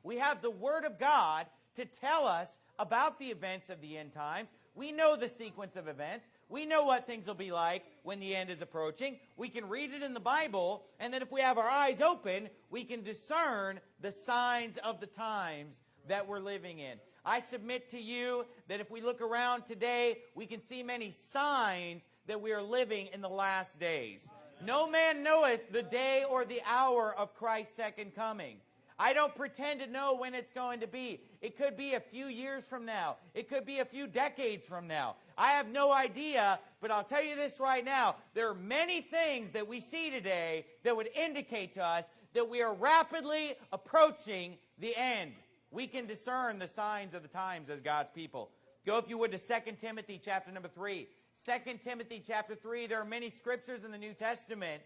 We have the Word of God to tell us about the events of the end times. We know the sequence of events. We know what things will be like when the end is approaching. We can read it in the Bible, and then if we have our eyes open, we can discern the signs of the times that we're living in. I submit to you that if we look around today, we can see many signs that we are living in the last days. No man knoweth the day or the hour of Christ's second coming. I don't pretend to know when it's going to be. It could be a few years from now. It could be a few decades from now. I have no idea, but I'll tell you this right now. There are many things that we see today that would indicate to us that we are rapidly approaching the end. We can discern the signs of the times as God's people. Go, if you would, to 2 Timothy chapter number 3. 2 Timothy chapter 3, there are many scriptures in the New Testament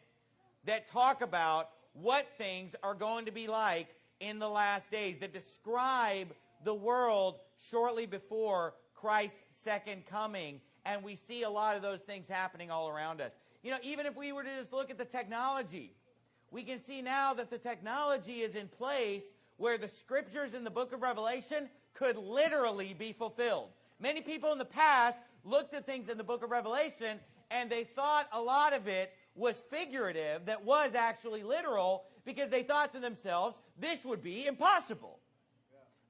that talk about what things are going to be like in the last days, that describe the world shortly before Christ's second coming. And we see a lot of those things happening all around us. You know, even if we were to just look at the technology, we can see now that the technology is in place where the scriptures in the book of Revelation could literally be fulfilled. Many people in the past looked at things in the book of Revelation and they thought a lot of it was figurative, that was actually literal, because they thought to themselves, this would be impossible.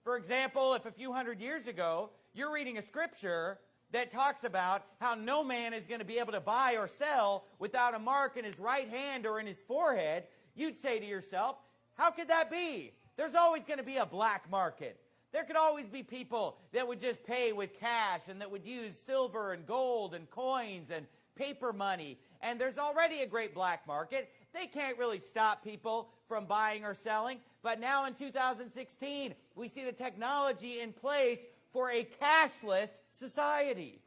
For example, if a few hundred years ago, you're reading a scripture that talks about how no man is going to be able to buy or sell without a mark in his right hand or in his forehead, you'd say to yourself, how could that be? There's always going to be a black market. There could always be people that would just pay with cash and that would use silver and gold and coins and paper money. And there's already a great black market. They can't really stop people from buying or selling. But now in 2016, we see the technology in place for a cashless society.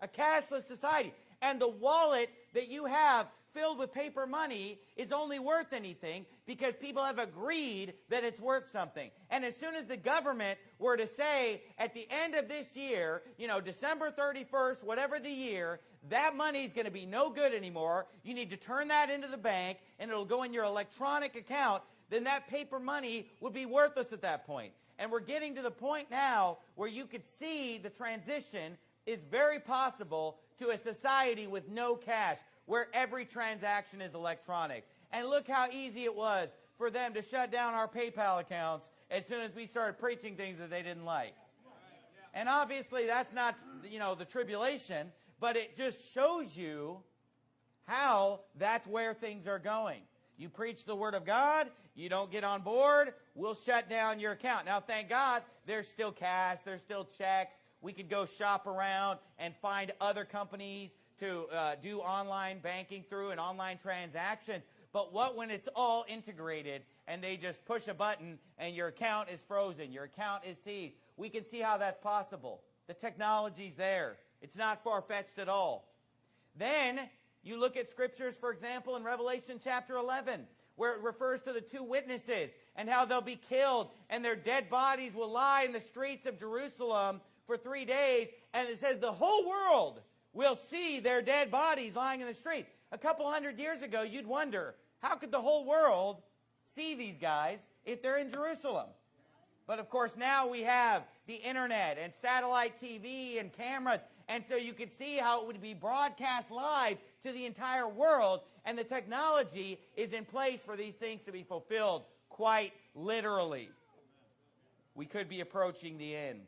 A cashless society. And the wallet that you have filled with paper money is only worth anything because people have agreed that it's worth something. And as soon as the government were to say at the end of this year, you know, December 31st, whatever the year, that money is going to be no good anymore. You need to turn that into the bank and it'll go in your electronic account. Then that paper money would be worthless at that point. And we're getting to the point now where you could see the transition is very possible to a society with no cash, where every transaction is electronic. And look how easy it was for them to shut down our PayPal accounts as soon as we started preaching things that they didn't like. And obviously that's not, you know, the tribulation, but it just shows you how that's where things are going. You preach the Word of God, you don't get on board, we'll shut down your account. Now, thank God, there's still cash, there's still checks. We could go shop around and find other companies to do online banking through and online transactions. But what when it's all integrated and they just push a button and your account is frozen, your account is seized? We can see how that's possible. The technology's there. It's not far-fetched at all. Then you look at scriptures, for example, in Revelation chapter 11, where it refers to the two witnesses and how they'll be killed and their dead bodies will lie in the streets of Jerusalem for 3 days. And it says the whole world will see their dead bodies lying in the street. A couple hundred years ago, you'd wonder, how could the whole world see these guys if they're in Jerusalem? But of course, now we have the internet and satellite TV and cameras, and so you could see how it would be broadcast live to the entire world, and the technology is in place for these things to be fulfilled quite literally. We could be approaching the end.